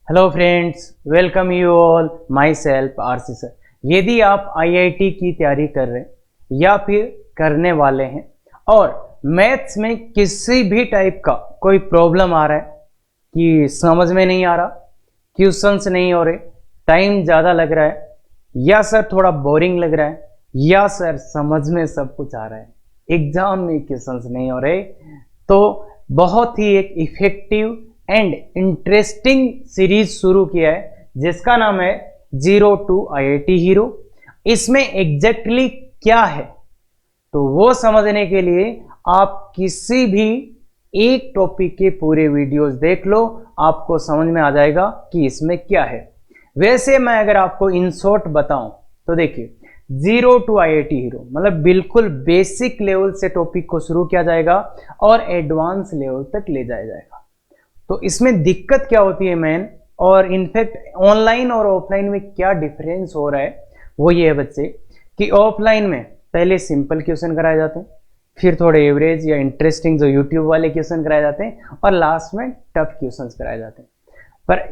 Hello friends, welcome you all my self RC sir. यदि आप IIT की तैयारी कर रहे हैं या फिर करने वाले हैं और मैथ्स में किसी भी टाइप का कोई प्रॉब्लम आ रहा है कि समझ में नहीं आ रहा, क्वेश्चंस नहीं हो रहे, टाइम ज़्यादा लग रहा है, या सर थोड़ा बोरिंग लग रहा है, या सर समझ में सब कुछ आ रहा है, एग्जाम में क्वेश्चंस नहीं हो रहे, तो बहुत ही एक इफेक्टिव एंड इंटरेस्टिंग सीरीज शुरू किया है जिसका नाम है जीरो टू आईआईटी हीरो। इसमें एग्जैक्टली क्या है तो वो समझने के लिए आप किसी भी एक टॉपिक के पूरे वीडियोस देख लो, आपको समझ में आ जाएगा कि इसमें क्या है। वैसे मैं अगर आपको इन शॉर्ट बताऊं तो देखिए, जीरो टू आईआईटी हीरो मतलब बिल्कुल बेसिक लेवल से टॉपिक को शुरू किया जाएगा और एडवांस लेवल तक ले जाया जाएगा। तो इसमें दिक्कत क्या होती है मेन, और इनफैक्ट ऑनलाइन और ऑफलाइन में क्या डिफरेंस हो रहा है वो ये है बच्चे कि ऑफलाइन में पहले सिंपल क्वेश्चन कराए जाते हैं, फिर थोड़े एवरेज या इंटरेस्टिंग जो यूट्यूब वाले क्वेश्चन कराए जाते हैं और लास्ट में टफ क्वेश्चन कराए जाते हैं। पर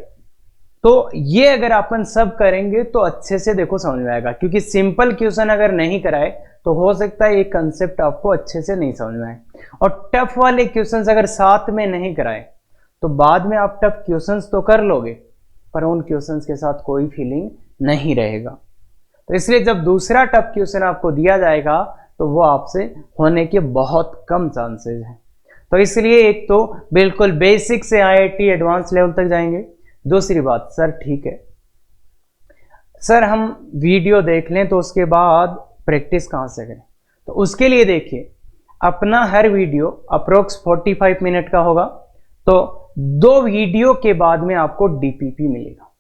तो ये अगर अपन सब करेंगे तो अच्छे से देखो समझ में आएगा, क्योंकि सिंपल क्वेश्चन अगर नहीं कराए तो हो सकता है ये कंसेप्ट आपको अच्छे से नहीं समझ में आए, और टफ वाले क्वेश्चंस अगर साथ में नहीं कराए तो बाद में आप टफ क्वेश्चंस तो कर लोगे पर उन क्वेश्चंस के साथ कोई फीलिंग नहीं रहेगा। तो इसलिए जब दूसरा टफ क्वेश्चन आपको दिया जाएगा तो वो आपसे होने के बहुत कम चांसेस हैं। तो इसलिए एक तो बिल्कुल बेसिक से आईआईटी एडवांस लेवल तक जाएंगे। दूसरी बात, सर ठीक है सर हम वीडियो देख लें तो उसके बाद प्रैक्टिस कहाँ से करें, तो उसके लिए देखिए अपना हर वीडियो अप्रोक्स 45 मिनट का होगा, तो 2 वीडियो के बाद में आपको डीपीपी मिलेगा,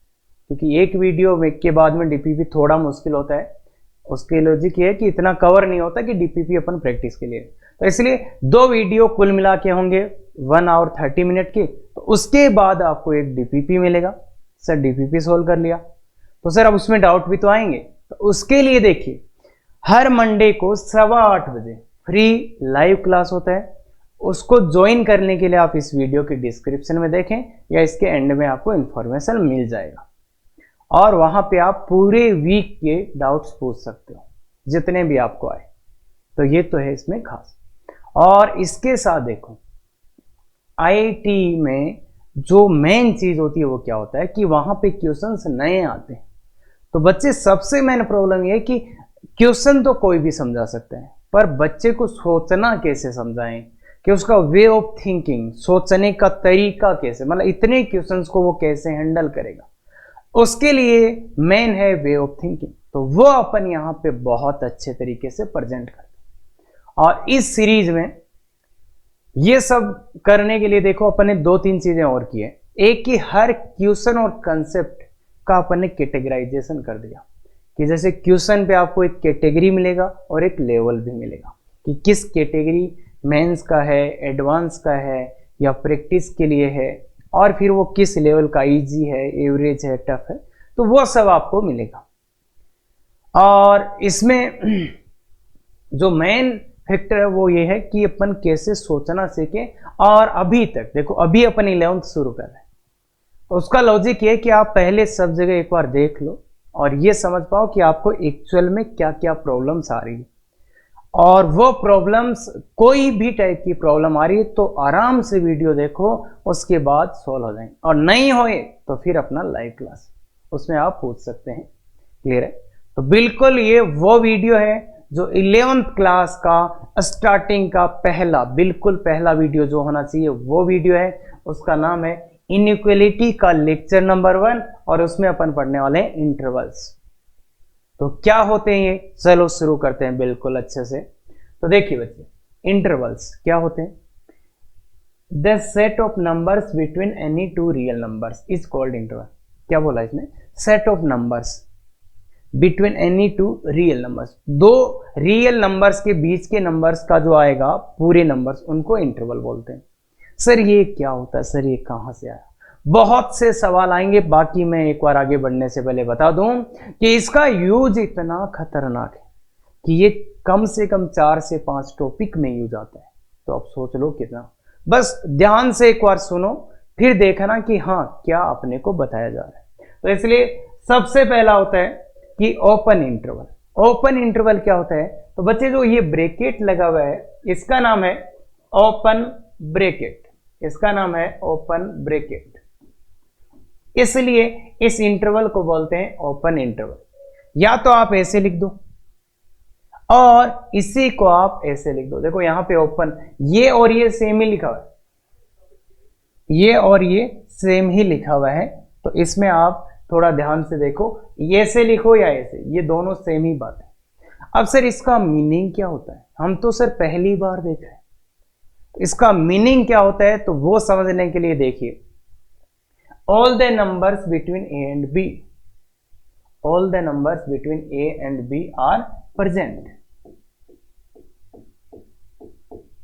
क्योंकि एक वीडियो के बाद में डीपीपी थोड़ा मुश्किल होता है। उसके लॉजिक ये है कि इतना कवर नहीं होता कि डीपीपी अपन प्रैक्टिस के लिए, तो इसलिए 2 वीडियो कुल मिला के होंगे 1 आवर 30 मिनट की, तो उसके बाद आपको एक डीपीपी मिलेगा। सर डीपीपी सोल्व कर लिया तो सर अब उसमें डाउट भी तो आएंगे, तो उसके लिए देखिए हर मंडे को 8:15 बजे फ्री लाइव क्लास होता है। उसको ज्वाइन करने के लिए आप इस वीडियो के डिस्क्रिप्शन में देखें या इसके एंड में आपको इंफॉर्मेशन मिल जाएगा, और वहां पे आप पूरे वीक के डाउट्स पूछ सकते हो जितने भी आपको आए। तो ये तो है इसमें खास। और इसके साथ देखो आईआईटी में जो मेन चीज होती है वो क्या होता है कि वहां पे क्वेश्चंस नए आते हैं। तो बच्चे सबसे मेन प्रॉब्लम ये है कि क्वेश्चन तो कोई भी समझा सकते हैं, पर बच्चे को सोचना कैसे समझाएं, कि उसका वे ऑफ थिंकिंग, सोचने का तरीका कैसे, मतलब इतने क्वेश्चंस को वो कैसे हैंडल करेगा, उसके लिए मेन है वे ऑफ थिंकिंग। तो वो अपन यहाँ पे बहुत अच्छे तरीके से प्रेजेंट करते हैं। और इस सीरीज में ये सब करने के लिए देखो अपन ने 2-3 चीजें और की है। एक कि हर क्वेश्चन और कंसेप्ट का अपन ने कैटेगराइजेशन कर दिया, कि जैसे क्वेश्चन पे आपको एक कैटेगरी मिलेगा और एक लेवल भी मिलेगा कि किस कैटेगरी मेंस का है, एडवांस का है या प्रैक्टिस के लिए है, और फिर वो किस लेवल का, इजी है, एवरेज है, टफ है, तो वो सब आपको मिलेगा। और इसमें जो मेन फैक्टर है वो ये है कि अपन कैसे सोचना सीखें। और अभी तक देखो, अभी अपन 11th शुरू कर रहे हैं, तो उसका लॉजिक ये है कि आप पहले सब जगह एक बार देख लो और ये समझ पाओ कि आपको एक्चुअल में क्या क्या प्रॉब्लम्स आ रही है, और वो प्रॉब्लम्स कोई भी टाइप की प्रॉब्लम आ रही है तो आराम से वीडियो देखो, उसके बाद सॉल्व हो जाएंगे, और नहीं होए तो फिर अपना लाइव क्लास उसमें आप पूछ सकते हैं। क्लियर है? तो बिल्कुल ये वो वीडियो है जो 11th क्लास का स्टार्टिंग का बिल्कुल पहला वीडियो जो होना चाहिए वो वीडियो है। उसका नाम है इनइक्वालिटी का लेक्चर नंबर 1, और उसमें अपन पढ़ने वाले हैं इंटरवल्स। तो क्या होते हैं ये, चलो शुरू करते हैं बिल्कुल अच्छे से। तो देखिए बच्चे, इंटरवल्स क्या होते हैं? The set of numbers between any 2 real numbers is called interval. क्या बोला इसने? Set of numbers between any 2 real numbers, 2 real numbers के बीच के नंबर्स का जो आएगा पूरे नंबर्स, उनको इंटरवल बोलते हैं। सर ये क्या होता है, सर ये कहां से आया? बहुत से सवाल आएंगे, बाकी मैं एक बार आगे बढ़ने से पहले बता दूं कि इसका यूज इतना खतरनाक है कि ये कम से कम 4 से 5 टॉपिक में यूज आता है। तो आप सोच लो कितना। बस ध्यान से एक बार सुनो, फिर देखना कि हाँ क्या अपने को बताया जा रहा है। तो इसलिए सबसे पहला होता है कि ओपन इंटरवल। ओपन इंटरवल क्या होता है? तो बच्चे जो ये ब्रैकेट लगा हुआ है इसका नाम है ओपन ब्रैकेट, इसका नाम है ओपन ब्रैकेट, इसलिए इस इंटरवल को बोलते हैं ओपन इंटरवल। या तो आप ऐसे लिख दो और इसी को आप ऐसे लिख दो। देखो यहां पे ओपन, ये और ये सेम ही लिखा हुआ है, ये और ये सेम ही लिखा हुआ है, तो इसमें आप थोड़ा ध्यान से देखो, ये से लिखो या ऐसे, ये दोनों सेम ही बात है। अब सर इसका मीनिंग क्या होता है? हम तो सर पहली बार देख रहे हैं, इसका मीनिंग क्या होता है तो वो समझने के लिए देखिए, all the numbers between a and b, all the numbers between a and b are present,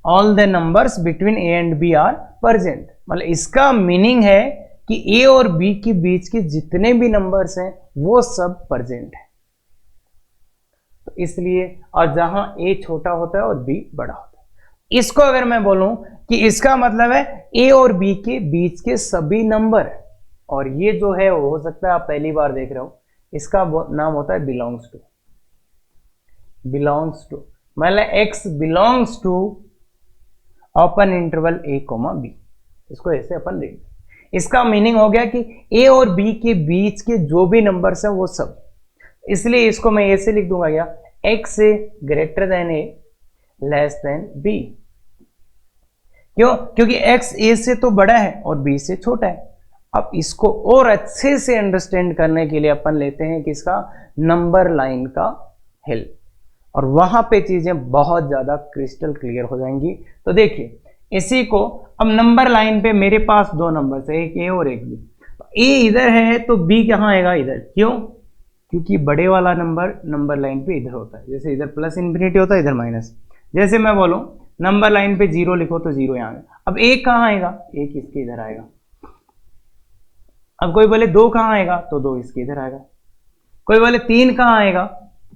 all the numbers between a and b are present। मतलब इसका मीनिंग है कि ए और बी के बीच के जितने भी नंबर्स हैं वो सब प्रेजेंट है। तो इसलिए, और जहां ए छोटा होता है और बी बड़ा होता है। इसको अगर मैं बोलूं कि इसका मतलब है ए और बी के बीच के सभी नंबर, और ये जो है वो हो सकता है आप पहली बार देख रहे हो, इसका नाम होता है बिलोंग्स टू, बिलोंग्स टू, मतलब x belongs to open interval a comma b, इसको ऐसे अपन लिख। इसका मीनिंग हो गया कि ए और बी के बीच के जो भी नंबर्स हैं वो सब, इसलिए इसको मैं ऐसे लिख दूंगा क्या, एक्स से ग्रेटर देन ए लेस देन बी। क्यों? क्योंकि एक्स ए से तो बड़ा है और बी से छोटा है। अब इसको और अच्छे से अंडरस्टैंड करने के लिए अपन लेते हैं किसका, नंबर लाइन का हेल्प, और वहां पे चीजें बहुत ज्यादा क्रिस्टल क्लियर हो जाएंगी। तो देखिए इसी को, अब नंबर लाइन पे मेरे पास दो नंबर है, एक ए और एक बी। ए इधर है तो बी कहाँ आएगा, इधर। क्यों? क्योंकि बड़े वाला नंबर लाइन पे इधर होता है, जैसे इधर प्लस इंफिनिटी होता है, इधर माइनस। जैसे मैं बोलूं नंबर लाइन पे 0 लिखो तो 0 यहाँ आएगा। अब एक कहाँ आएगा, एक इसके इधर आएगा। अब कोई बोले 2 कहाँ आएगा, तो 2 इसके इधर आएगा। कोई बोले 3 कहाँ आएगा,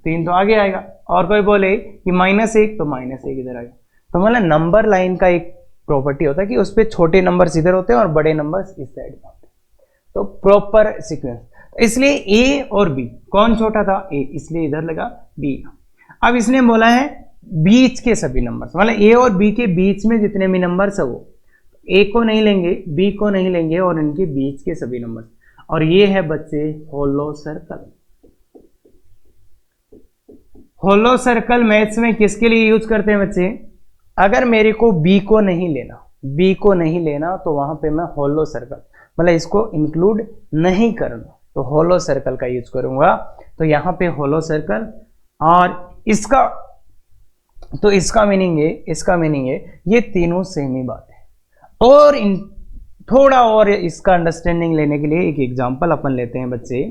3 तो आगे आएगा। और कोई बोले कि -1, तो -1 इधर आएगा। तो मतलब नंबर लाइन का एक प्रॉपर्टी होता है कि उस पर छोटे नंबर्स इधर होते हैं और बड़े नंबर्स इस साइड में होते हैं, तो प्रॉपर सीक्वेंस। इसलिए ए और बी, कौन छोटा था, ए, इसलिए इधर लगा बी। अब इसने बोला है बीच के सभी नंबर्स, मतलब ए और बी के बीच में जितने भी नंबर्स है वो, ए को नहीं लेंगे, बी को नहीं लेंगे, और इनके बीच के सभी नंबर्स। और ये है बच्चे होलो सर्कल। होलो सर्कल मैथ्स में किसके लिए यूज करते हैं बच्चे? अगर मेरे को बी को नहीं लेना, बी को नहीं लेना, तो वहां पे मैं होलो सर्कल, मतलब इसको इंक्लूड नहीं करना, तो होलो सर्कल का यूज करूंगा। तो यहां पे होलो सर्कल, और इसका, तो इसका मीनिंग है ये तीनों सेम ही बात है। और थोड़ा और इसका अंडरस्टैंडिंग लेने के लिए एक एग्जांपल अपन लेते हैं बच्चे।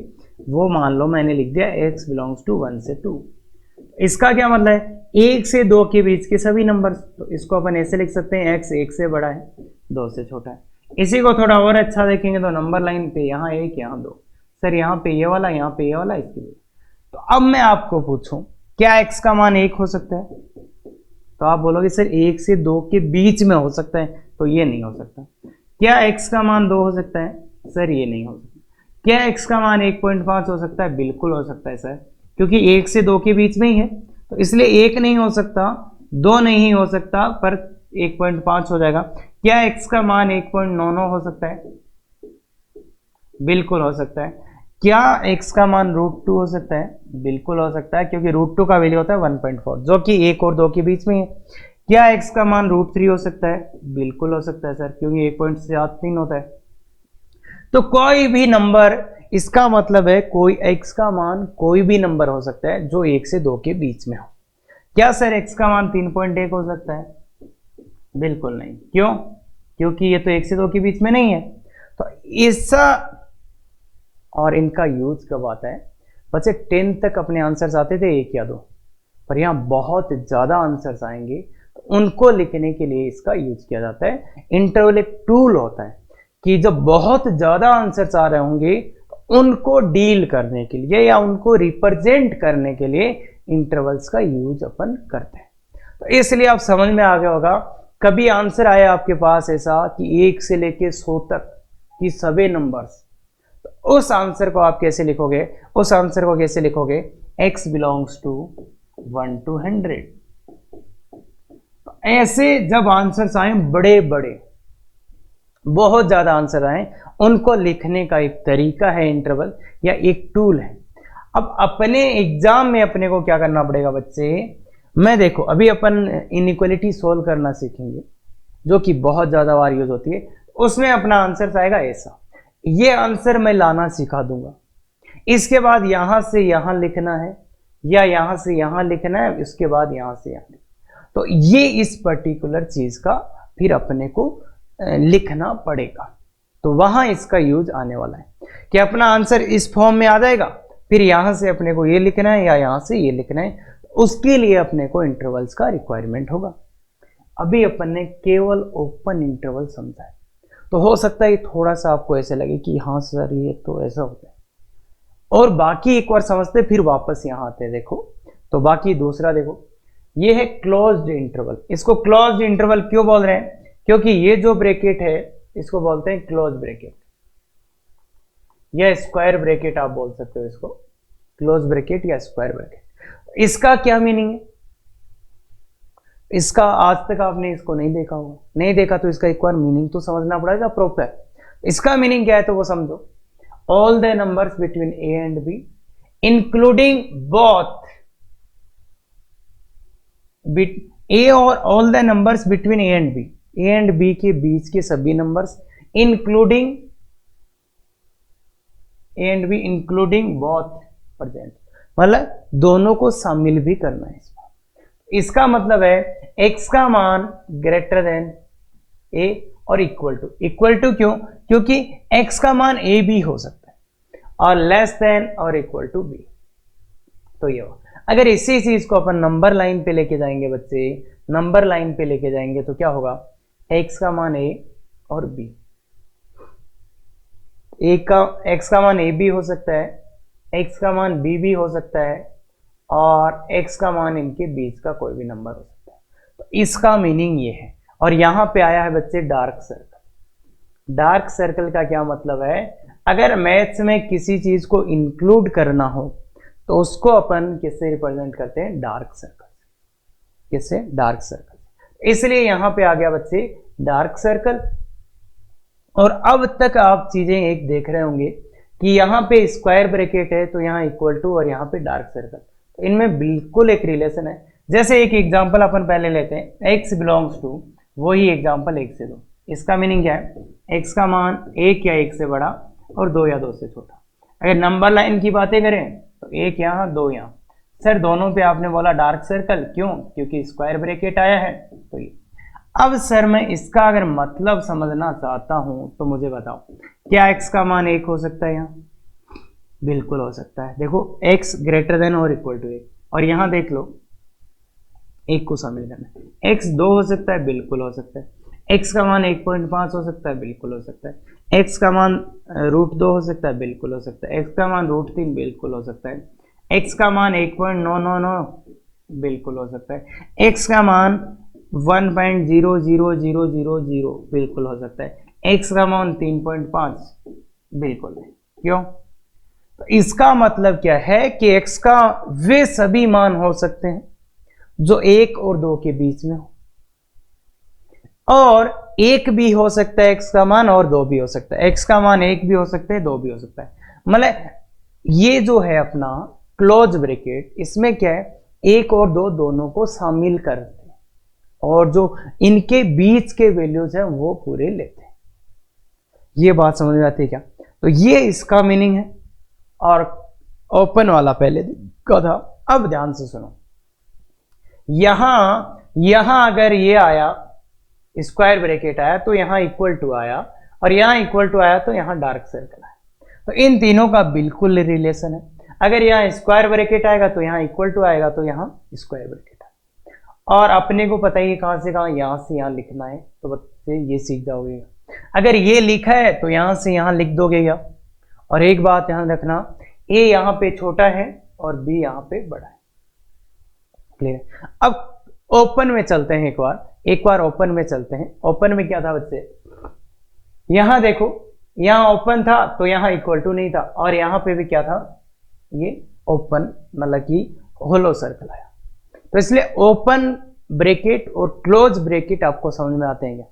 वो मान लो मैंने लिख दिया x बिलोंग्स टू 1 से 2। इसका क्या मतलब है, 1 से 2 के बीच के सभी नंबर। तो इसको अपन ऐसे लिख सकते हैं, x 1 से बड़ा है, 2 से छोटा है। इसी को थोड़ा और अच्छा देखेंगे तो नंबर लाइन पे यहाँ 1, यहाँ 2, सर यहाँ पे ये वाला, यहाँ पे ये वाला, इसके लिए। तो अब मैं आपको पूछूं, क्या x का मान 1 हो सकता है? तो आप बोलोगे सर 1 से 2 के बीच में हो सकता है, तो ये नहीं हो सकता। क्या x का मान 2 हो सकता है? सर ये नहीं हो सकता। क्या x का मान 1.5 हो सकता है? बिल्कुल हो सकता है सर, क्योंकि 1 से 2 के बीच में ही है, तो इसलिए 1 नहीं हो सकता, 2 नहीं हो सकता, पर 1.5 हो जाएगा। क्या x का मान 1.99 हो सकता है? बिल्कुल हो सकता है। क्या x का मान √2 हो सकता है? बिल्कुल हो सकता है, क्योंकि √2 का वैल्यू होता है 1.4, जो कि 1 और 2 के बीच में है। क्या x का मान √3 हो सकता है? बिल्कुल हो सकता है सर, क्योंकि 1.73 होता है। तो कोई भी नंबर, इसका मतलब है कोई x का मान कोई भी नंबर हो सकता है जो 1 से 2 के बीच में हो। क्या सर x का मान 3.1 हो सकता है? बिल्कुल नहीं। क्यों? क्योंकि ये तो 1 से 2 के बीच में नहीं है। तो ऐसा, और इनका यूज कब आता है बच्चे? 10 तक अपने आंसर्स आते थे 1 या 2, पर यहाँ बहुत ज्यादा आंसर्स आएंगे, तो उनको लिखने के लिए इसका यूज किया जाता है। इंटरवल एक टूल होता है कि जब बहुत ज्यादा आंसर्स आ रहे होंगे तो उनको डील करने के लिए या उनको रिप्रेजेंट करने के लिए इंटरवल्स का यूज अपन करते हैं। तो इसलिए आप समझ में आ गया होगा, कभी आंसर आया आपके पास ऐसा कि 1 से लेके 100 तक कि सभी नंबर्स, तो उस आंसर को आप कैसे लिखोगे, उस आंसर को कैसे लिखोगे, x बिलोंग्स टू 1 to 100। ऐसे जब आंसर्स आए बड़े बड़े, बहुत ज्यादा आंसर आए, उनको लिखने का एक तरीका है इंटरवल या एक टूल है। अब अपने एग्जाम में अपने को क्या करना पड़ेगा बच्चे, मैं देखो अभी अपन इनइक्वालिटी सोल्व करना सीखेंगे जो कि बहुत ज्यादा बार यूज होती है, उसमें अपना आंसर आएगा ऐसा, ये आंसर मैं लाना सिखा दूंगा। इसके बाद यहां से यहां लिखना है या यहां से यहां लिखना है, इसके बाद यहां से यहां, तो ये इस पर्टिकुलर चीज का फिर अपने को लिखना पड़ेगा। तो वहां इसका यूज आने वाला है कि अपना आंसर इस फॉर्म में आ जाएगा, फिर यहां से अपने को ये लिखना है या यहां से ये लिखना है, उसके लिए अपने को इंटरवल्स का रिक्वायरमेंट होगा। अभी अपन ने केवल ओपन इंटरवल समझा है, तो हो सकता है थोड़ा सा आपको ऐसे लगे कि हाँ सर ये तो ऐसा होता है, और बाकी एक बार समझते फिर वापस यहां आते हैं। देखो तो बाकी दूसरा देखो, ये है क्लोज्ड इंटरवल। इसको क्लोज्ड इंटरवल क्यों बोल रहे हैं, क्योंकि ये जो ब्रैकेट है इसको बोलते हैं क्लोज ब्रैकेट या स्क्वायर ब्रैकेट, आप बोल सकते हो इसको क्लोज ब्रैकेट या स्क्वायर ब्रैकेट। इसका क्या मीनिंग है, इसका आज तक आपने इसको नहीं देखा होगा, नहीं देखा तो इसका एक बार मीनिंग तो समझना पड़ेगा प्रॉपर। इसका मीनिंग क्या है तो वो समझो, all the numbers between A and B including both A और all the numbers between A and B के बीच के सभी numbers including A and B including both present, मतलब दोनों को शामिल भी करना है इसमें। इसका मतलब है x का मान ग्रेटर देन a और इक्वल टू क्यों, क्योंकि x का मान a भी हो सकता है और लेस देन और इक्वल टू b। तो ये अगर इसी चीज को अपन नंबर लाइन पे लेके जाएंगे बच्चे, नंबर लाइन पे लेके जाएंगे तो क्या होगा, x का मान a और b, x का मान a भी हो सकता है, x का मान b भी हो सकता है, और x का मान इनके बीच का कोई भी नंबर हो सकता है। तो इसका मीनिंग ये है। और यहां पे आया है बच्चे डार्क सर्कल। डार्क सर्कल का क्या मतलब है, अगर मैथ्स में किसी चीज को इंक्लूड करना हो तो उसको अपन किससे रिप्रेजेंट करते हैं, डार्क सर्कल। किससे, डार्क सर्कल। इसलिए यहां पे आ गया बच्चे डार्क सर्कल। और अब तक आप चीजें एक देख रहे होंगे कि यहां पे स्क्वायर ब्रैकेट है तो यहां इक्वल टू और यहां पे डार्क सर्कल, तो इनमें बिल्कुल एक रिलेशन है। जैसे एक एग्जांपल अपन पहले लेते हैं, x बिलोंग्स टू, वही एग्जांपल 1 से 2। इसका मीनिंग क्या है, x का मान 1 या 1 से बड़ा और 2 या 2 से छोटा। अगर नंबर लाइन की बातें करें तो 1 यहाँ 2 यहाँ। सर दोनों पे आपने बोला डार्क सर्कल, क्यों, क्योंकि स्क्वायर ब्रैकेट आया है। तो ये अब सर मैं इसका अगर मतलब समझना चाहता हूं तो मुझे बताओ, क्या x का मान 1 हो सकता है यहाँ, बिल्कुल हो सकता है। देखो x ग्रेटर देन और इक्वल टू 1, और यहां देख लो 1 को शामिल करना है। x 2 हो सकता है, बिल्कुल हो सकता है। x का मान 1.5 हो सकता है, बिल्कुल हो सकता है। x का मान √2 हो सकता है, बिल्कुल हो सकता है। x का मान √3 बिल्कुल हो सकता है। x का मान 1.999 बिल्कुल हो सकता है। x का मान 1.00000 बिल्कुल हो सकता है। x का मान 3.5 बिल्कुल है। क्यों, तो इसका मतलब क्या है कि x का वे सभी मान हो सकते हैं जो 1 और 2 के बीच में हो, और 1 भी हो सकता है x का मान और 2 भी हो सकता है। x का मान 1 भी हो सकता है, 2 भी हो सकता है। मतलब ये जो है अपना क्लोज ब्रैकेट, इसमें क्या है, 1 और 2 दोनों को शामिल करते हैं और जो इनके बीच के वैल्यूज हैं वो पूरे लेते हैं। ये बात समझ में आती है क्या, तो ये इसका मीनिंग है। और ओपन वाला पहले देखा था, अब ध्यान से सुनो, यहां अगर ये आया स्क्वायर ब्रैकेट आया तो यहां इक्वल टू आया, और यहां इक्वल टू आया तो यहां डार्क सर्कल आया। तो इन तीनों का बिल्कुल रिलेशन है। अगर यहां स्क्वायर ब्रैकेट आएगा तो यहां इक्वल टू आएगा, तो यहां स्क्वायर ब्रैकेट आएगा। और अपने को पता ही कहां से कहां, यहां से यहां लिखना है, तो बच्चे ये सीख जाओगे। अगर ये लिखा है तो यहां से यहां लिख दोगे। और एक बात ध्यान रखना, a यहां पे छोटा है और b यहां पे बड़ा है। क्लियर। अब ओपन में चलते हैं, एक बार ओपन में चलते हैं। ओपन में क्या था बच्चे, यहां देखो यहाँ ओपन था तो यहाँ इक्वल टू नहीं था, और यहाँ पे भी क्या था, ये ओपन मतलब कि होलो सर्कल आया। तो इसलिए ओपन ब्रैकेट और क्लोज ब्रैकेट आपको समझ में आते हैं क्या?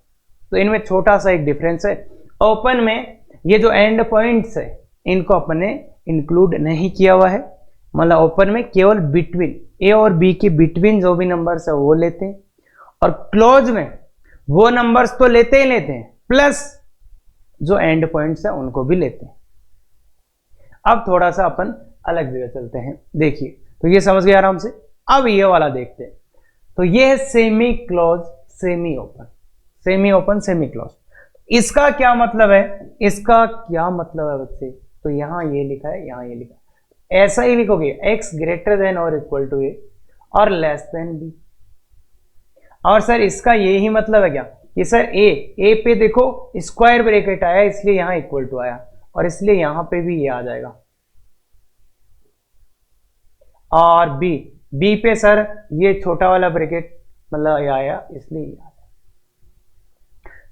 तो इनमें छोटा सा एक डिफरेंस है। ओपन में ये जो एंड पॉइंट्स है इनको अपने इंक्लूड नहीं किया हुआ है, मतलब ओपन में केवल बिटवीन ए और बी के बिटवीन जो भी नंबर्स है वो लेते हैं, और क्लोज में वो नंबर्स तो लेते ही लेते हैं प्लस जो एंड पॉइंट्स है उनको भी लेते हैं। अब थोड़ा सा अपन अलग जगह चलते हैं। देखिए, तो ये समझ गए आराम से। अब ये वाला देखते हैं। तो ये है semi close semi open, semi open semi close. इसका क्या मतलब है, इसका क्या मतलब है बच्चे? तो यहां ये लिखा है, यहां ये लिखा है, ऐसा ही लिखोगे, x ग्रेटर देन और इक्वल टू ए और लेस देन बी। और सर इसका ये ही मतलब है क्या कि सर ए पे देखो स्क्वायर ब्रैकेट आया इसलिए यहां इक्वल टू आया, और इसलिए यहां पे भी ये आ जाएगा। और बी पे सर ये छोटा वाला ब्रैकेट मतलब ये आया इसलिए ये आया,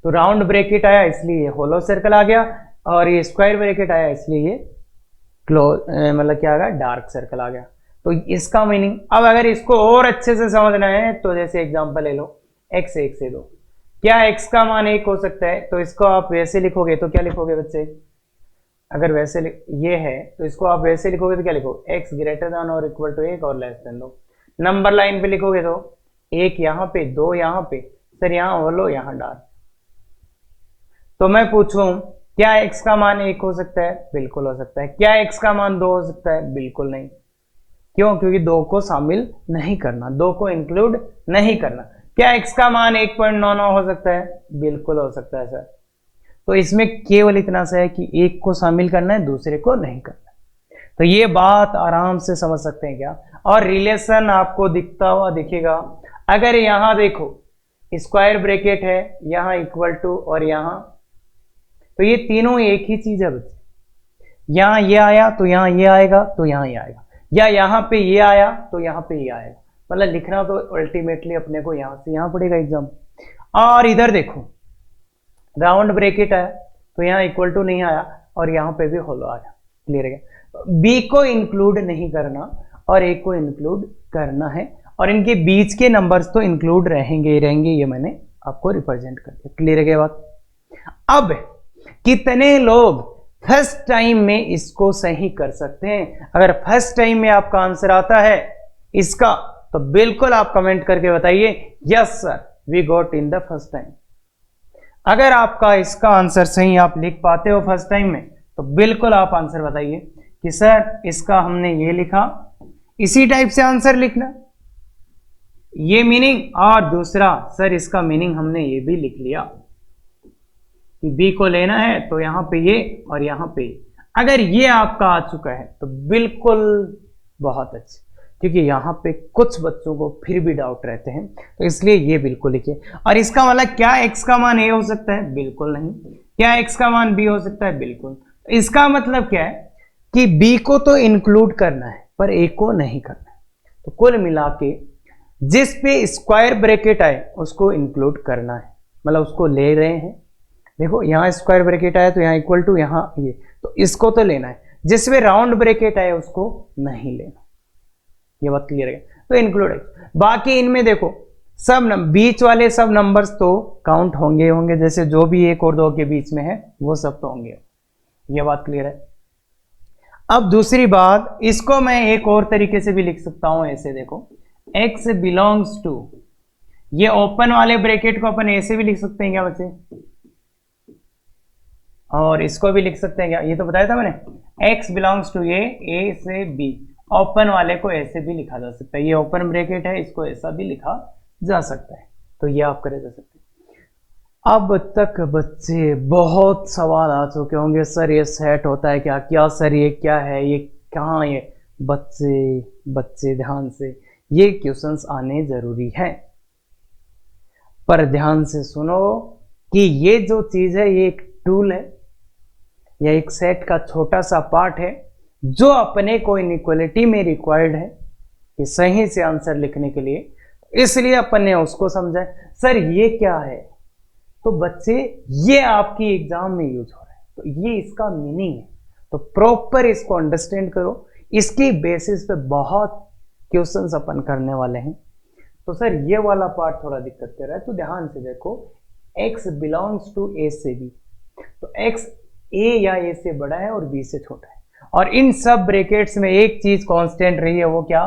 तो राउंड ब्रैकेट आया इसलिए ये होलो सर्कल आ गया, और ये स्क्वायर ब्रैकेट आया इसलिए ये क्लोज मतलब क्या आ गया, डार्क सर्कल आ गया। तो इसका मीनिंग, अब अगर इसको और अच्छे से समझना है तो जैसे एग्जांपल ले लो, x 1 से 2, क्या x का मान 1 हो सकता है? तो इसको आप वैसे लिखोगे तो क्या लिखोगे बच्चे? अगर वैसे ये है तो इसको आप वैसे लिखोगे तो क्या लिखोगे, x ग्रेटर देन और इक्वल टू 1 और लेस देन 2। नंबर लाइन पे लिखोगे तो 1 यहाँ पे, 2 यहाँ पे, सर यहाँ होलो यहाँ डार्क। तो मैं पूछूं क्या x का मान 1 हो सकता है? बिल्कुल हो सकता है। क्या x का मान 2 हो सकता है? बिल्कुल नहीं। क्यों? क्योंकि 2 को शामिल नहीं करना, 2 को इंक्लूड नहीं करना। क्या x का मान 1.99 हो सकता है? बिल्कुल हो सकता है सर। तो इसमें केवल इतना सा है कि एक को शामिल करना है, दूसरे को नहीं करना है। तो ये बात आराम से समझ सकते हैं क्या? और रिलेशन आपको दिखता हुआ दिखेगा। अगर यहां देखो स्क्वायर ब्रैकेट है, यहां इक्वल टू और यहां, तो ये तीनों एक ही चीज है बच्चे। यहां ये आया तो यहां ये आएगा, तो यहां ये आएगा, या यहां पे ये आया तो यहां पे ये आएगा। मतलब लिखना तो अल्टीमेटली अपने को यहां से यहां पड़ेगा एग्जाम। और इधर देखो राउंड ब्रैकेट आया तो यहां इक्वल टू नहीं आया, और यहां पे भी होलो आया। क्लियर है? बी को इंक्लूड नहीं करना और ए को इंक्लूड करना है, और इनके बीच के नंबर्स तो इंक्लूड रहेंगे ही रहेंगे, ये मैंने आपको रिप्रेजेंट कर दिया। क्लियर है बात? अब कितने लोग फर्स्ट टाइम में इसको सही कर सकते हैं? अगर फर्स्ट टाइम में आपका आंसर आता है इसका तो बिल्कुल आप कमेंट करके बताइए, yes sir we got in the first time. अगर आपका इसका आंसर सही आप लिख पाते हो फर्स्ट टाइम में तो बिल्कुल आप आंसर बताइए कि सर इसका हमने ये लिखा, इसी टाइप से आंसर लिखना, ये मीनिंग, और दूसरा सर इसका मीनिंग हमने ये भी लिख लिया कि बी को लेना है तो यहां पे ये और यहां पे ये। अगर ये आपका आ चुका है तो बिल्कुल बहुत अच्छे, क्योंकि यहां पे कुछ बच्चों को फिर भी डाउट रहते हैं, तो इसलिए ये बिल्कुल लिखिए। और इसका मतलब क्या x का मान a हो सकता है? बिल्कुल नहीं। क्या x का मान b हो सकता है? बिल्कुल। इसका मतलब क्या है कि b को तो इंक्लूड करना है पर a को नहीं करना है। तो कुल मिला के जिस पे स्क्वायर ब्रैकेट आए उसको इंक्लूड करना है, मतलब उसको ले रहे हैं। देखो यहाँ स्क्वायर ब्रैकेट आया तो यहाँ इक्वल टू, यहाँ ये, तो इसको तो लेना है। जिसमें राउंड ब्रैकेट आए उसको नहीं लेना। ये बात क्लियर है? तो इंक्लूड है। बाकी इनमें देखो सब बीच वाले सब नंबर्स तो काउंट होंगे होंगे, जैसे जो भी 1 और 2 के बीच में है वो सब तो होंगे। ये बात क्लियर है? अब दूसरी बात, इसको मैं एक और तरीके से भी लिख सकता हूं, ऐसे देखो x बिलोंग्स टू, ये ओपन वाले ब्रैकेट को अपन ऐसे भी लिख सकते हैं क्या बच्चे? और इसको भी लिख सकते हैं क्या? ये तो बताया था मैंने, x बिलोंग्स टू ए से b। ओपन वाले को ऐसे भी लिखा जा सकता है, ये ओपन ब्रैकेट है, इसको ऐसा भी लिखा जा सकता है। तो ये आप करे जा सकते हैं। अब तक बच्चे बहुत सवाल आ चुके होंगे, सर ये सेट होता है क्या? क्या सर ये क्या है? ये कहाँ? ये बच्चे ध्यान से, ये क्वेश्चंस आने जरूरी है, पर ध्यान से सुनो कि ये जो चीज है ये एक टूल है या एक सेट का छोटा सा पार्ट है जो अपने को इनइक्वालिटी में रिक्वायर्ड है कि सही से आंसर लिखने के लिए, इसलिए अपन ने उसको समझा। सर ये क्या है? तो बच्चे ये आपकी एग्जाम में यूज हो रहा है, तो ये इसका मीनिंग है। तो प्रॉपर इसको अंडरस्टैंड करो, इसकी बेसिस पे बहुत क्वेश्चंस अपन करने वाले हैं। तो सर ये वाला पार्ट थोड़ा दिक्कत कर रहा है, तो ध्यान से देखो, x बिलोंग्स टू a से b, तो x a या a से बड़ा है और b से छोटा है, और इन सब ब्रैकेट्स में एक चीज कांस्टेंट रही है, वो क्या,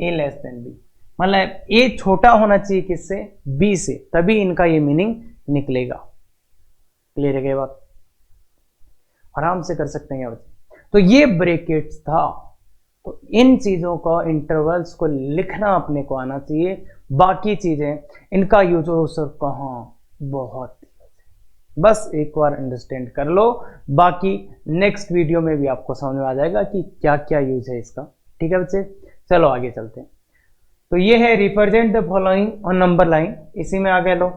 a लेस देन b, मतलब a छोटा होना चाहिए किससे, b से, तभी इनका ये मीनिंग निकलेगा। क्लियर है क्या बात? आराम से कर सकते हैं बच्चे। तो ये ब्रैकेट्स था, तो इन चीजों का इंटरवल्स को लिखना अपने को आना चाहिए। बाकी चीजें इनका यूज हो सर कहाँ, बहुत, बस एक बार अंडरस्टैंड कर लो, बाकी नेक्स्ट वीडियो में भी आपको समझ में आ जाएगा कि क्या क्या यूज है इसका। ठीक है बच्चे, चलो आगे चलते हैं। तो ये है represent the following on number line, इसी में आगे लो,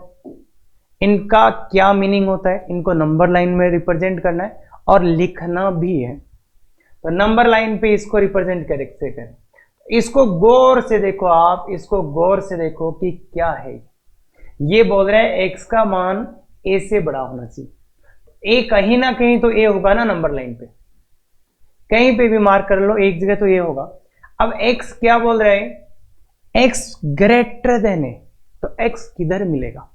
इनका क्या मीनिंग होता है, इनको नंबर लाइन में रिप्रेजेंट करना है और लिखना भी है। तो नंबर लाइन पे इसको रिप्रेजेंट कैसे करें, इसको गौर से देखो, आप इसको गौर से देखो कि क्या है। ये बोल रहे हैं x का मान a से बड़ा होना चाहिए, a कहीं ना कहीं तो a होगा ना नंबर लाइन पे, कहीं पे भी मार्क कर लो, एक जगह तो a होगा। अब x क्या बोल रहे हैं, x ग्रेटर देन a, तो x किधर मिलेगा,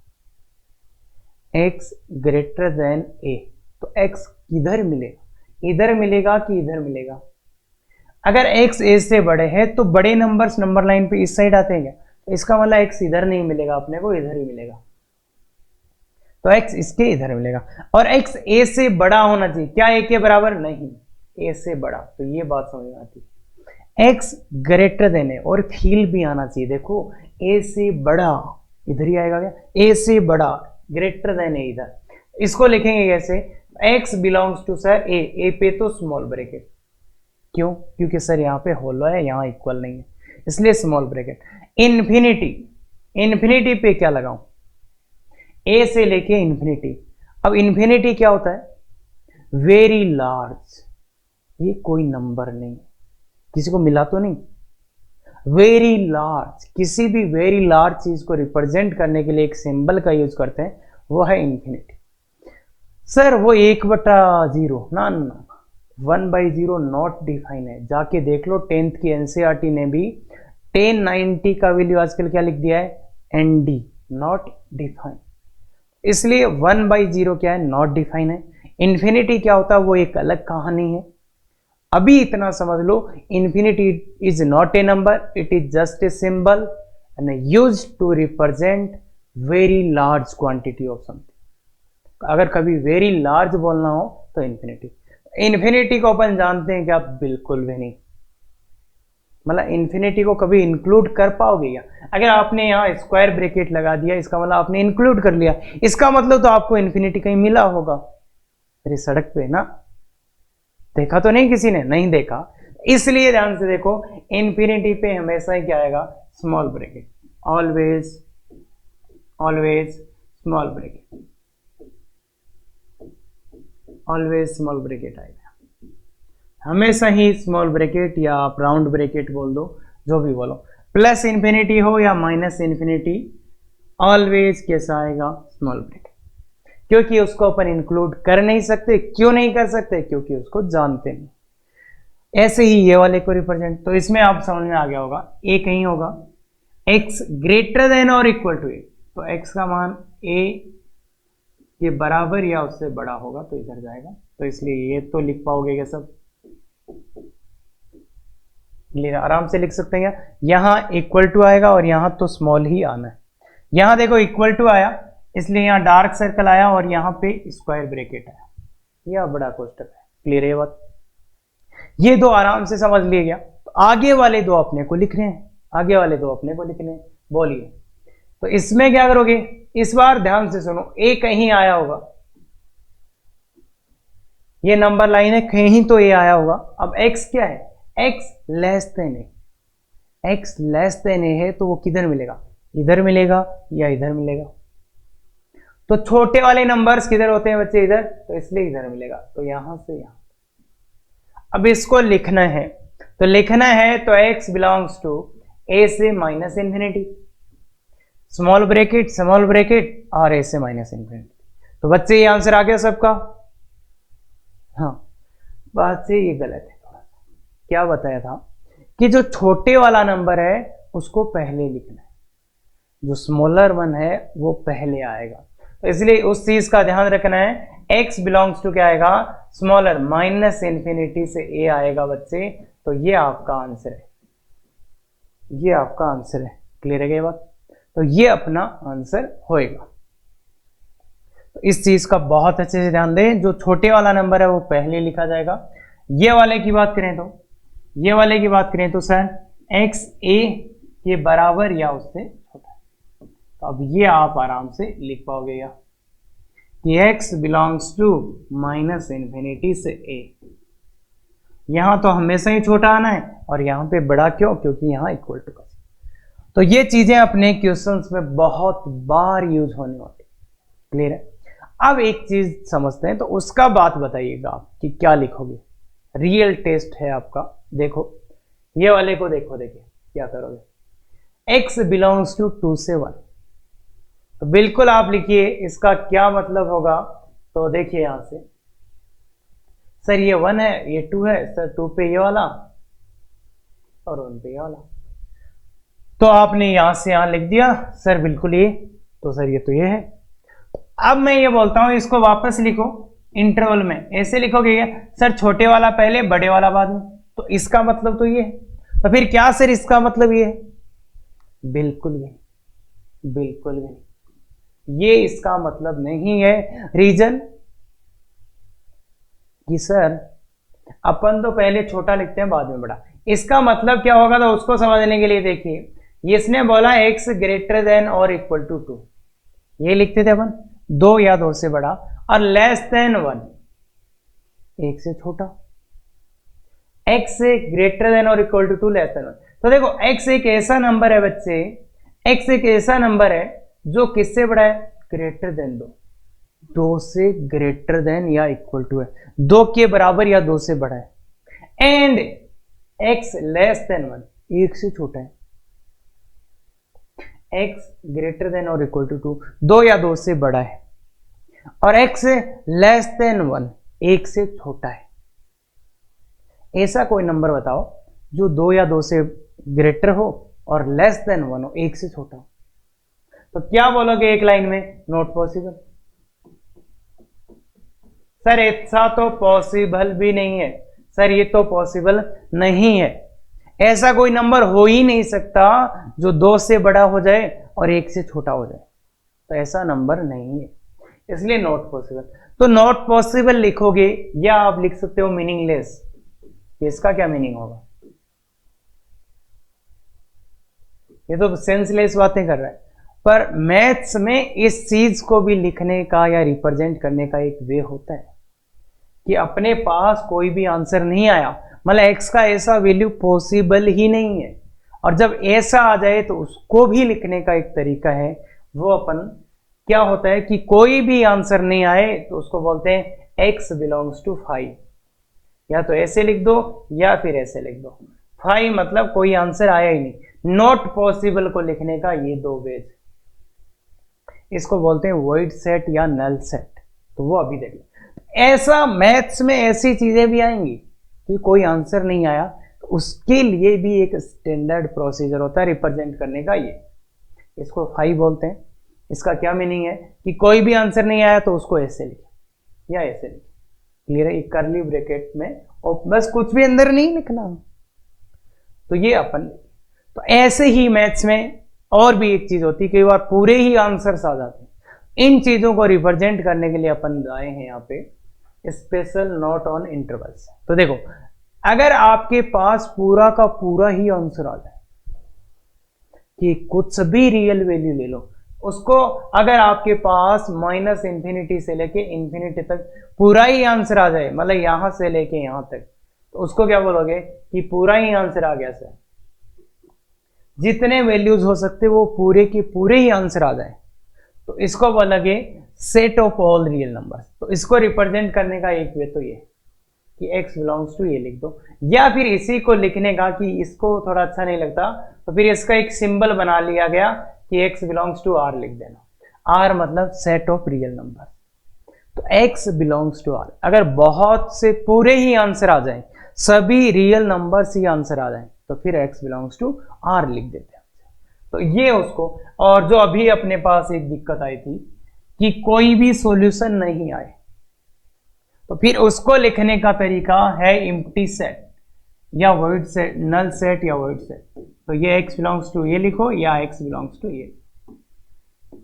x ग्रेटर देन a, तो x किधर मिलेगा, इधर मिलेगा कि इधर मिलेगा। अगर x a से बड़े हैं तो बड़े नंबर्स नंबर लाइन पे इस साइड आते हैं क्या, तो इसका मतलब x इधर नहीं मिलेगा अपने को, इधर ही मिलेगा, तो x इसके इधर मिलेगा। और x a से बड़ा होना चाहिए, क्या a के बराबर नहीं, a से बड़ा, तो ये बात समझ में आती है। x ग्रेटर देन है, और फील भी आना चाहिए, देखो a से बड़ा इधर ही आएगा क्या, a से बड़ा, ग्रेटर देन है इधर, इसको लिखेंगे कैसे, x belongs to sir a पे तो स्मॉल ब्रैकेट, क्यों, क्योंकि सर यहाँ पे होलो है, यहाँ इक्वल नहीं है, इसलिए स्मॉल ब्रैकेट। इन्फिनिटी, इन्फिनिटी पे क्या लगाऊं, a से लेके इन्फिनिटी। अब इन्फिनिटी क्या होता है, वेरी लार्ज, ये कोई नंबर नहीं, किसी को मिला तो नहीं, वेरी लार्ज, किसी भी वेरी लार्ज चीज को रिप्रेजेंट करने के लिए एक सिंबल का यूज करते हैं, वो है इन्फिनिटी। सर वो 1/0 ना, 1/0 नॉट डिफाइन है, जाके देख लो 10th की एनसीईआरटी ने भी 1090 का वैल्यू आजकल क्या लिख दिया है, ND, नॉट डिफाइन, इसलिए 1/0 क्या है, नॉट डिफाइन है। इन्फिनिटी क्या होता है, वो एक अलग कहानी है। अभी इतना समझ लो, infinity is not a number, it is just a symbol and used to represent very large quantity of something. अगर कभी वेरी लार्ज बोलना हो तो इन्फिनिटी। इन्फिनिटी को अपन जानते हैं क्या, बिल्कुल भी नहीं, मतलब इन्फिनिटी को कभी इंक्लूड कर पाओगे क्या, अगर आपने यहाँ स्क्वायर ब्रैकेट लगा दिया, इसका मतलब आपने इंक्लूड कर लिया, इसका मतलब तो आपको इन्फिनिटी कहीं मिला होगा मेरी सड़क पे ना, देखा तो नहीं किसी ने, नहीं देखा, इसलिए ध्यान से देखो, इन्फिनिटी पे हमेशा ही क्या आएगा, small bracket, always, always small bracket, always small bracket आएगा, हमेशा ही स्मॉल ब्रैकेट, या आप राउंड ब्रैकेट बोल दो, जो भी बोलो, प्लस इन्फिनिटी हो या माइनस इन्फिनिटी, ऑलवेज कैसा आएगा, स्मॉल ब्रैकेट, क्योंकि उसको अपन इंक्लूड कर नहीं सकते। क्यों नहीं कर सकते, क्योंकि उसको जानते नहीं। ऐसे ही ये वाले को रिप्रेजेंट, तो इसमें आप समझ में आ गया होगा, ए कहीं होगा, x ग्रेटर देन और इक्वल टू ए, तो x का मान a के बराबर या उससे बड़ा होगा तो इधर जाएगा, तो इसलिए ये तो लिख पाओगे क्या सब, आराम से लिख सकते हैं। यहां इक्वल टू आएगा और यहां तो स्मॉल ही आना है, यहां देखो इक्वल टू आया, इसलिए यहां डार्क सर्कल आया और यहां पे स्क्वायर ब्रैकेट आया, यह बड़ा कोष्टक है। क्लियर है बात, ये दो आराम से समझ लिया गया। तो आगे वाले दो अपने को लिख रहे हैं, आगे वाले दो अपने को लिख रहे हैं, बोलिए। तो इसमें क्या करोगे, इस बार ध्यान से सुनो, ए कहीं आया होगा, ये नंबर लाइन है, कहीं तो ए आया होगा। अब x क्या है, x लेस देन ए, x लेस देन ए है, तो वो किधर मिलेगा, इधर मिलेगा या इधर मिलेगा। तो छोटे वाले नंबर्स किधर होते हैं बच्चे, इधर, तो इसलिए इधर मिलेगा, तो यहां से यहां। अब इसको लिखना है, तो लिखना है तो x बिलोंग्स टू a से माइनस इन्फिनिटी, स्मॉल ब्रैकेट और a से माइनस इन्फिनिटी। तो बच्चे ये आंसर आ गया सबका, हाँ, बात से ये गलत है थोड़ा सा। क्या बताया था कि जो छोटे वाला नंबर है उसको पहले लिखना है, जो स्मॉलर वन है वो पहले आएगा। तो इसलिए उस चीज का ध्यान रखना है, x बिलोंग्स टू क्या आएगा, स्मॉलर, माइनस इन्फिनिटी से a आएगा बच्चे। तो ये आपका आंसर है, ये आपका आंसर है। क्लियर है क्या बात? तो ये अपना आंसर होएगा। तो इस चीज का बहुत अच्छे से ध्यान दें, जो छोटे वाला नंबर है वो पहले लिखा जाएगा। ये वाले की बात करें तो, ये वाले की बात करें तो सर x a के बराबर या उससे छोटा है। तो अब ये आप आराम से लिख पाओगे या कि x belongs to minus infinity से a। यहां तो हमेशा ही छोटा आना है और यहां पे बड़ा क्यों, क्योंकि यहां इक्वल टू का। तो ये चीजें अपने क्वेश्चंस में बहुत बार यूज होने वाली। क्लियर है? अब एक चीज समझते हैं, तो उसका बात बताइएगा आप कि क्या लिखोगे। रियल टेस्ट है आपका। देखो ये वाले को देखो, देखिए क्या करोगे। x बिलोंग्स टू 2 से 1, तो बिल्कुल आप लिखिए इसका क्या मतलब होगा। तो देखिए यहां से, सर ये 1 है, ये 2 है, सर 2 पे ये वाला और 1 पे ये वाला। तो आपने यहां से यहां लिख दिया सर बिल्कुल ये, तो सर ये तो ये है। अब मैं ये बोलता हूं इसको वापस लिखो इंटरवल में, ऐसे लिखोगे क्या सर, छोटे वाला पहले बड़े वाला बाद में। तो इसका मतलब तो ये है। तो फिर क्या सर इसका मतलब ये है? बिल्कुल भी, बिल्कुल भी ये इसका मतलब नहीं है। रीजन कि सर अपन तो पहले छोटा लिखते हैं बाद में बड़ा। इसका मतलब क्या होगा, तो उसको समझने के लिए देखिए, इसने बोला x ग्रेटर देन और इक्वल टू 2, ये लिखते थे अपन 2 या 2 से बड़ा, और लेस देन 1 1 से छोटा। x ग्रेटर देन और इक्वल टू 2, लेस देन 1। तो देखो x एक ऐसा नंबर है बच्चे, x एक ऐसा नंबर है जो किससे बड़ा है, ग्रेटर देन 2, 2 से ग्रेटर देन या इक्वल टू है, 2 के बराबर या 2 से बड़ा है। एंड x लेस देन 1, 1 से छोटा है। x ग्रेटर देन और इक्वल टू 2, 2 या 2 से बड़ा है, और x लेस देन 1, 1 से छोटा है। ऐसा कोई नंबर बताओ जो 2 या 2 से ग्रेटर हो और लेस देन 1 हो, 1 से छोटा हो। तो क्या बोलोगे एक लाइन में, नॉट पॉसिबल। सर ऐसा तो पॉसिबल भी नहीं है, सर ये तो पॉसिबल नहीं है। ऐसा कोई नंबर हो ही नहीं सकता जो 2 से बड़ा हो जाए और 1 से छोटा हो जाए। तो ऐसा नंबर नहीं है, इसलिए नॉट पॉसिबल। तो नॉट पॉसिबल लिखोगे, या आप लिख सकते हो मीनिंगलेस। इसका क्या मीनिंग होगा? ये तो सेंसलेस बातें कर रहा है, पर मैथ्स में इस चीज को भी लिखने का या रिप्रेजेंट करने का एक वे होता है कि अपने पास कोई भी आंसर नहीं आया, मतलब x का ऐसा वैल्यू पॉसिबल ही नहीं है, और जब ऐसा आ जाए तो उसको भी लिखने का एक तरीका है। वो अपन क्या होता है कि कोई भी आंसर नहीं आए तो उसको बोलते हैं x बिलोंग्स टू 5, या तो ऐसे लिख दो या फिर ऐसे लिख दो। 5 मतलब कोई आंसर आया ही नहीं। नॉट पॉसिबल को लिखने का ये 2 वेज, इसको बोलते हैं वॉइड सेट या नल सेट। तो वो अभी देख लो। ऐसा मैथ्स में ऐसी चीजें भी आएंगी कि कोई आंसर नहीं आया, तो उसके लिए भी एक स्टैंडर्ड प्रोसीजर होता है रिप्रेजेंट करने का। ये इसको 5 बोलते हैं। इसका क्या मीनिंग है कि कोई भी आंसर नहीं आया तो उसको ऐसे लिखे या ऐसे लिखे। क्लियर है? एक कर्ली ब्रैकेट में, और बस कुछ भी अंदर नहीं लिखना। तो ये अपन, तो ऐसे ही मैथ्स में और भी एक चीज होती है, कई बार पूरे ही आंसर्स आ जाते हैं। इन चीजों को रिप्रेजेंट करने के लिए अपन आए हैं यहाँ पे स्पेशल नोट ऑन इंटरवल्स। तो देखो, अगर आपके पास पूरा का पूरा ही आंसर आ जाए कि कुछ भी रियल वैल्यू ले लो, उसको अगर आपके पास माइनस इंफिनिटी से लेके इंफिनिटी तक पूरा ही आंसर आ जाए, मतलब यहां से लेके यहां तक, तो उसको क्या बोलोगे कि पूरा ही आंसर आ गया सर। जितने वैल्यूज हो सकते वो पूरे के पूरे ही आंसर आ जाए, तो इसको बोलोगे set of all real numbers. तो इसको रिप्रेजेंट करने का एक वे तो ये कि x बिलोंग्स टू ये लिख दो, या फिर इसी को लिखने का कि इसको थोड़ा अच्छा नहीं लगता तो फिर इसका एक सिंबल बना लिया गया कि x बिलोंग्स टू r लिख देना। r मतलब सेट ऑफ रियल नंबर। तो x बिलोंग्स टू r। अगर बहुत से पूरे ही आंसर आ जाएं, सभी रियल नंबर्स ही आंसर आ जाएं, तो फिर x बिलोंग्स टू r लिख देते हैं। तो ये उसको, और जो अभी अपने पास एक दिक्कत आई थी कि कोई भी सॉल्यूशन नहीं आए, तो फिर उसको लिखने का तरीका है एम्प्टी सेट या वर्ड सेट, नल सेट या वर्ड सेट। तो ये x बिलोंग्स टू ये लिखो या x बिलोंग्स टू ये।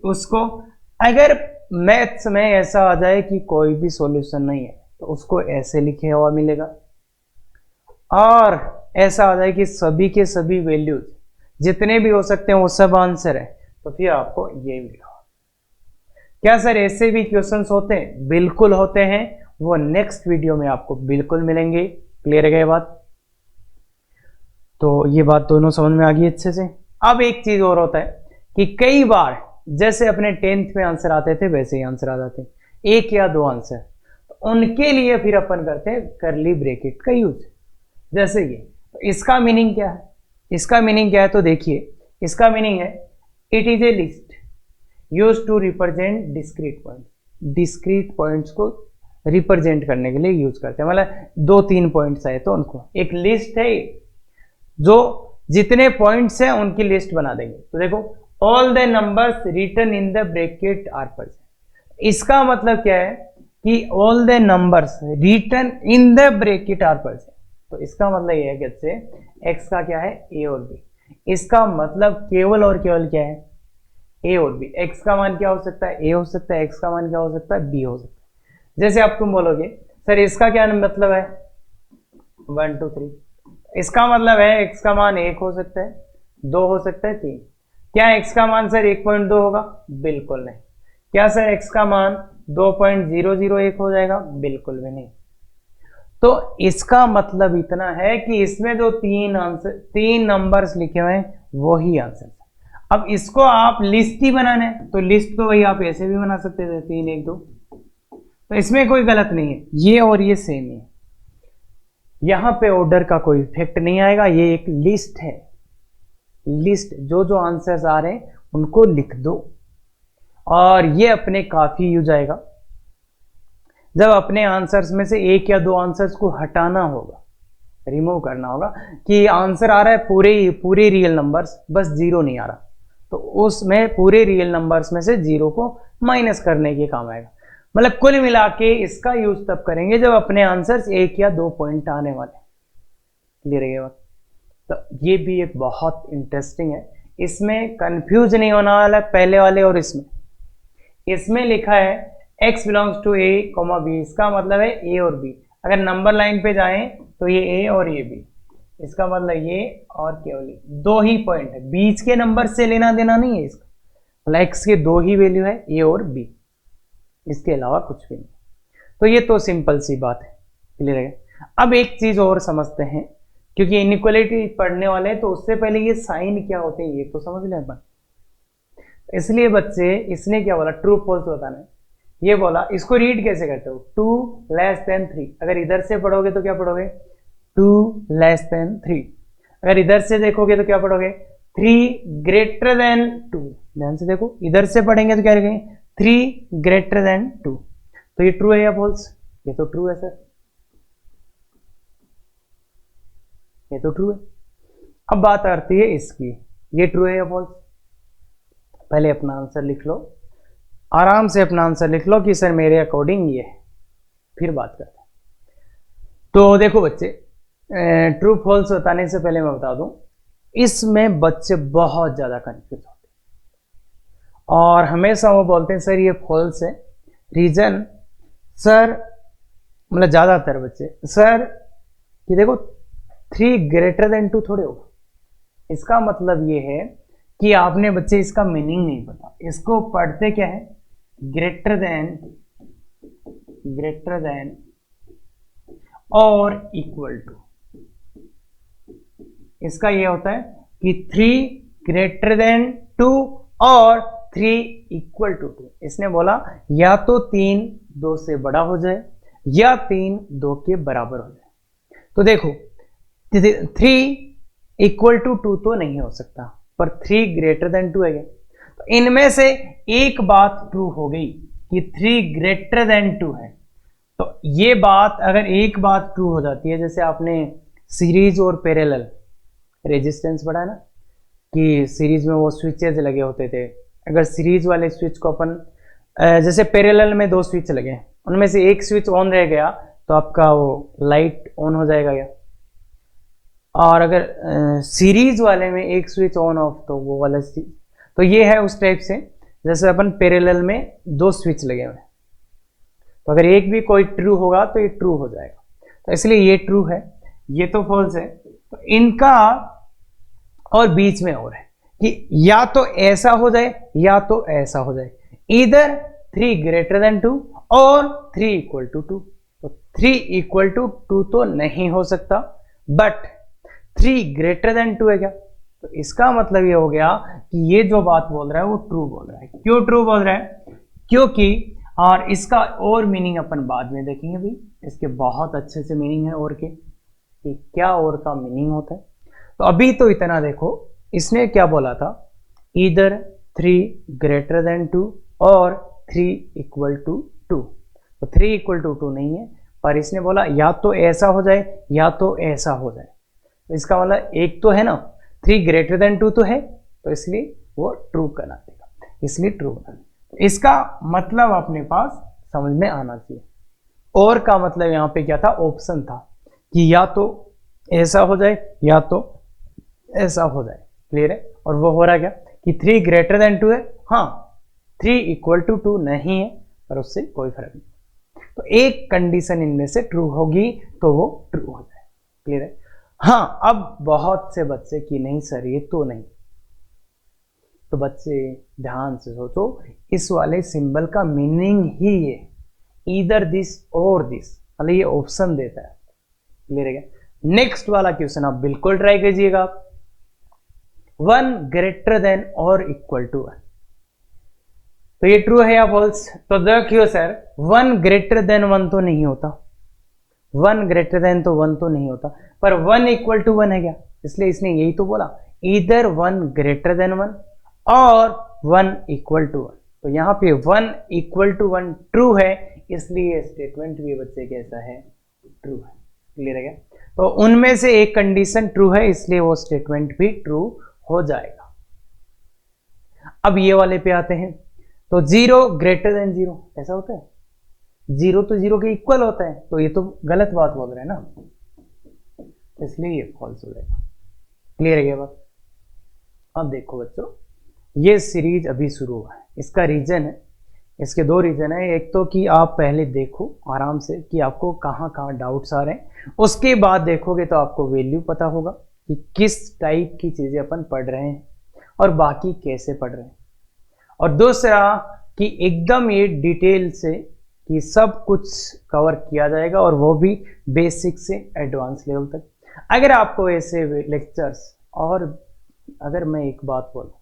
उसको अगर मैथ्स में ऐसा आ जाए कि कोई भी सॉल्यूशन नहीं है, तो उसको ऐसे लिखे हुआ मिलेगा, और ऐसा आ जाए कि सभी के सभी वैल्यूज जितने भी हो सकते हैं वो सब आंसर है, तो फिर आपको ये मिलेगा। क्या सर ऐसे भी क्वेश्चंस होते हैं? बिल्कुल होते हैं, वो नेक्स्ट वीडियो में आपको बिल्कुल मिलेंगे। क्लियर है बात? तो ये बात दोनों समझ में आ गई अच्छे से। अब एक चीज और होता है कि कई बार जैसे अपने 10th में आंसर आते थे वैसे ही आंसर आ जाते हैं, एक या दो आंसर, तो उनके लिए फिर अपन करते हैं करली ब्रैकेट का यूज। जैसे ये, तो इसका मीनिंग क्या है? इसका मीनिंग क्या है? तो देखिए, इसका मीनिंग है it is a list use to represent discrete point. Discrete points को रिप्रेजेंट करने के लिए यूज करते हैं, मतलब 2-3 पॉइंट्स आए तो उनको एक लिस्ट है जो जितने पॉइंट्स हैं उनकी लिस्ट बना देंगे। तो देखो, all the numbers written in the bracket are present. इसका मतलब क्या है कि all the numbers written in the bracket are present. तो इसका मतलब ये है कि अच्छे x का क्या है? a और b। इसका मतलब केवल और केवल क्या है? a और b। x का मान क्या हो सकता है? a हो सकता है, x का मान क्या हो सकता है? b हो सकता है। जैसे अब तुम बोलोगे सर इसका क्या मतलब है? 1 2 3। इसका मतलब है x का मान 1 हो सकता है, 2 हो सकता है, 3। क्या x का मान सर 1.2 होगा? बिल्कुल नहीं। क्या सर x का मान 2.001 हो जाएगा? बिल्कुल भी नहीं। तो इसका मतलब इतना है कि इसमें जो 3 नंबर्स लिखे हुए हैं वो ही आंसर। अब इसको आप लिस्ट ही बनाना है, तो लिस्ट तो वही आप ऐसे भी बना सकते थे, 3 1 2। तो इसमें कोई गलत नहीं है, ये और ये सेम है, यहां पे ऑर्डर का कोई इफेक्ट नहीं आएगा। ये एक लिस्ट है, लिस्ट जो जो आंसर्स आ रहे हैं उनको लिख दो, और ये अपने काफी यूज आएगा जब अपने आंसर्स में से 1 या 2 आंसर्स को हटाना होगा, रिमूव करना होगा, कि आंसर आ रहा है पूरे रियल नंबर्स, बस 0 नहीं आ रहा, तो उसमें पूरे रियल नंबर्स में से 0 को माइनस करने के काम आएगा। मतलब कुल मिला के इसका यूज तब करेंगे जब अपने आंसर्स 1 या 2 पॉइंट आने वाले। क्लियर है बात? तो ये भी एक बहुत इंटरेस्टिंग है, इसमें कंफ्यूज नहीं होना वाला पहले वाले और इसमें लिखा है x belongs to a, b। इसका मतलब है a और b। अगर नंबर लाइन पे जाएं तो ये a और ये b, इसका मतलब ये और केवल 2 ही पॉइंट है, बीच के नंबर से लेना देना नहीं है इसका, मतलब x के 2 ही वैल्यू है, a और b, इसके अलावा कुछ भी नहीं। तो ये तो सिंपल सी बात है। क्लियर है? अब एक चीज और समझते हैं, क्योंकि इनइक्वालिटी पढ़ने वाले हैं, तो उससे पहले ये साइन क्या होते हैं ये तो समझ लें अपन। इसलिए बच्चे, इसने क्या बोला? ट्रू फॉल्स बताना है। ये बोला, इसको रीड कैसे करते हो? 2 लेस देन 3। अगर इधर से पढ़ोगे तो क्या पढ़ोगे? 2 लेस देन 3। अगर इधर से देखोगे तो क्या पढ़ोगे? 3 ग्रेटर देन 2। ध्यान से देखो, इधर से पढ़ेंगे तो क्या लिखेंगे? 3 ग्रेटर देन 2। तो ये ट्रू है या फॉल्स? ये तो ट्रू है सर, ये तो ट्रू है। अब बात आती है इसकी, ये ट्रू है या फॉल्स? पहले अपना आंसर लिख लो, आराम से अपना आंसर लिख लो कि सर मेरे अकॉर्डिंग ये है, फिर बात करते हैं। तो देखो बच्चे, ट्रू फॉल्स बताने से पहले मैं बता दूं, इसमें बच्चे बहुत ज्यादा कंफ्यूज होते हैं और हमेशा वो बोलते हैं सर ये फॉल्स है। रीजन सर, मतलब ज्यादातर बच्चे सर कि देखो 3 ग्रेटर देन 2 थोड़े होगा। इसका मतलब ये है कि आपने बच्चे इसका मीनिंग नहीं पता। इसको पढ़ते क्या है? ग्रेटर देन और इक्वल टू। इसका ये होता है कि 3 ग्रेटर देन 2 और 3 इक्वल टू 2। इसने बोला या तो 3 2 से बड़ा हो जाए या 3 2 के बराबर हो जाए। तो देखो 3 इक्वल टू 2 तो नहीं हो सकता, पर 3 ग्रेटर देन 2 है। तो इनमें से एक बात ट्रू हो गई, कि 3 ग्रेटर देन 2 है, तो ये बात अगर एक बात ट्रू हो जाती है, जैसे आपने सीरीज और पैरेलल रेजिस्टेंस पढ़ा है ना, कि सीरीज में वो स्विचेस लगे होते थे, अगर सीरीज वाले स्विच को अपन जैसे पैरेलल में 2 स्विच लगे, उनमें से एक स्विच ऑन रह गया तो आपका वो लाइट ऑन हो जाएगा क्या, और अगर सीरीज वाले में एक स्विच ऑन ऑफ तो वो वाला तो ये है उस टाइप से, जैसे अपन पैरेलल में 2 स्विच लगे हुए हैं, तो अगर एक भी कोई ट्रू होगा तो ये ट्रू हो जाएगा, तो इसलिए ये ट्रू है, ये तो फॉल्स है। तो इनका और बीच में और है कि या तो ऐसा हो जाए या तो ऐसा हो जाए, इधर 3 ग्रेटर देन 2 और 3 इक्वल टू 2, तो 3 इक्वल टू 2 तो नहीं हो सकता, बट 3 ग्रेटर देन 2 है क्या, तो इसका मतलब ये हो गया कि ये जो बात बोल रहा है वो ट्रू बोल रहा है। क्यों ट्रू बोल रहा है, क्योंकि, और इसका और मीनिंग अपन बाद में देखेंगे भाई, इसके बहुत अच्छे से मीनिंग है और के, कि क्या और का मीनिंग होता है। तो अभी तो इतना देखो, इसने क्या बोला था, इधर 3 ग्रेटर देन 2 और 3 इक्वल टू 2, तो 3 इक्वल टू 2 नहीं है, पर इसने बोला या तो ऐसा हो जाए या तो ऐसा हो जाए, तो इसका मतलब एक तो है ना, 3 ग्रेटर देन 2 तो है, तो इसलिए वो ट्रू करना देगा, इसलिए ट्रू बना। इसका मतलब अपने पास समझ में आना चाहिए। और का मतलब यहाँ पे क्या था, ऑप्शन था कि या तो ऐसा हो जाए या तो ऐसा हो जाए, क्लियर है। और वो हो रहा क्या कि 3 ग्रेटर देन 2 है, हाँ 3 इक्वल टू 2 नहीं है, पर उससे कोई फर्क नहीं, तो एक कंडीशन इनमें से ट्रू होगी तो वो ट्रू हो जाए, क्लियर है। हाँ, अब बहुत से बच्चे कि नहीं सर ये तो नहीं, तो बच्चे ध्यान से सोचो, इस वाले सिंबल का मीनिंग ही ये ईदर दिस और दिस, मतलब ये ऑप्शन देता है, क्लियर है क्या। नेक्स्ट वाला क्वेश्चन आप बिल्कुल ट्राई कीजिएगा, 1 ग्रेटर देन और इक्वल टू 1, तो ये ट्रू है या फॉल्स, तो देखियो सर 1 ग्रेटर देन 1 तो नहीं होता, 1 ग्रेटर देन तो 1 तो नहीं होता, पर 1 इक्वल टू 1 है क्या, इसलिए इसने यही तो बोला, इधर 1 ग्रेटर देन 1 और 1 इक्वल टू 1, तो यहाँ पे 1 इक्वल टू 1 ट्रू है, इसलिए स्टेटमेंट भी बच्चे कैसा है, ट्रू है, क्लियर है क्या। तो उनमें से एक कंडीशन ट्रू है, इसलिए वो स्टेटमेंट भी ट्रू हो जाएगा। अब ये वाले पे आते हैं, तो 0 ग्रेटर देन 0 ऐसा होता है, 0 तो 0 के इक्वल होता है, तो ये तो गलत बात बोल रहे हैं ना, इसलिए ये फॉल्स हो जाएगा, क्लियर है क्या बात। अब देखो बच्चों, ये सीरीज अभी शुरू हुआ है, इसका रीजन है, इसके 2 रीजन है, एक तो कि आप पहले देखो आराम से कि आपको कहाँ कहाँ डाउट्स आ रहे हैं, उसके बाद देखोगे तो आपको वैल्यू पता होगा कि किस टाइप की चीजें अपन पढ़ रहे हैं और बाकी कैसे पढ़ रहे हैं, और दूसरा कि एकदम ये डिटेल से कि सब कुछ कवर किया जाएगा, और वो भी बेसिक से एडवांस लेवल तक। अगर आपको ऐसे लेक्चर्स, और अगर मैं एक बात बोलूं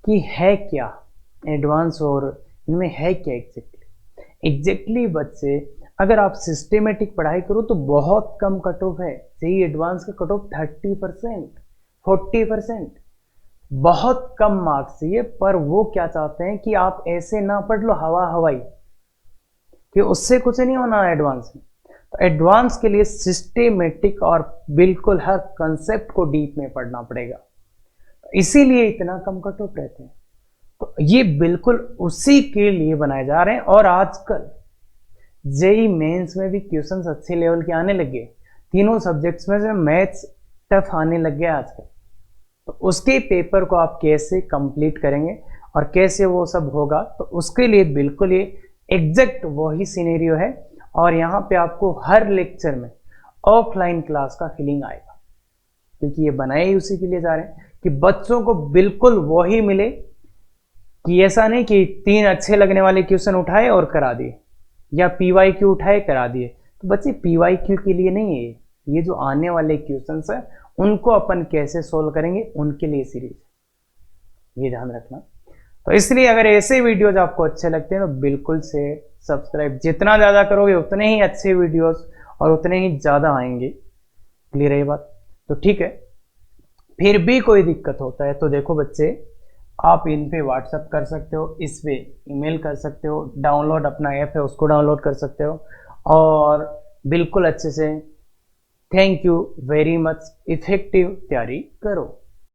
कि है क्या एडवांस और इनमें है क्या एग्जैक्टली बच्चे, अगर आप सिस्टेमेटिक पढ़ाई करो तो बहुत कम कट ऑफ है, जेईई एडवांस का कट ऑफ 30%, 40%, बहुत कम मार्क्स चाहिए, पर वो क्या चाहते हैं कि आप ऐसे ना पढ़ लो हवा हवाई, कि उससे कुछ नहीं होना एडवांस में। तो एडवांस के लिए सिस्टेमेटिक और बिल्कुल हर कंसेप्ट को डीप में पढ़ना पड़ेगा, इसीलिए इतना कम कट ऑफ रहते हैं। तो ये बिल्कुल उसी के लिए बनाए जा रहे हैं, और आजकल जेईई मेंस में भी क्वेश्चंस अच्छे लेवल के आने लगे, तीनों सब्जेक्ट्स में से मैथ्स टफ आने लग गया आजकल, तो उसके पेपर को आप कैसे कंप्लीट करेंगे और कैसे वो सब होगा, तो उसके लिए बिल्कुल ये एग्जैक्ट वही सिनेरियो है। और यहाँ पे आपको हर लेक्चर में ऑफलाइन क्लास का फीलिंग आएगा, क्योंकि ये बनाए ही उसी के लिए जा रहे हैं कि बच्चों को बिल्कुल वही मिले, कि ऐसा नहीं कि 3 अच्छे लगने वाले क्वेश्चन उठाए और करा दिए, या PYQ उठाए करा दिए, तो बच्चे PYQ के लिए नहीं है ये जो आने वाले क्वेश्चंस है उनको अपन कैसे सोल्व करेंगे, उनके लिए सीरीज, ये ध्यान रखना। तो इसलिए अगर ऐसे वीडियोज आपको अच्छे लगते हैं तो बिल्कुल से सब्सक्राइब जितना ज़्यादा करोगे उतने ही अच्छे वीडियोस और उतने ही ज़्यादा आएंगे, क्लियर है ये बात। तो ठीक है, फिर भी कोई दिक्कत होता है तो देखो बच्चे, आप इन पे व्हाट्सअप कर सकते हो, इस पे ईमेल कर सकते हो, डाउनलोड अपना ऐप है उसको डाउनलोड कर सकते हो और बिल्कुल अच्छे से thank you very much effective तैयारी करो।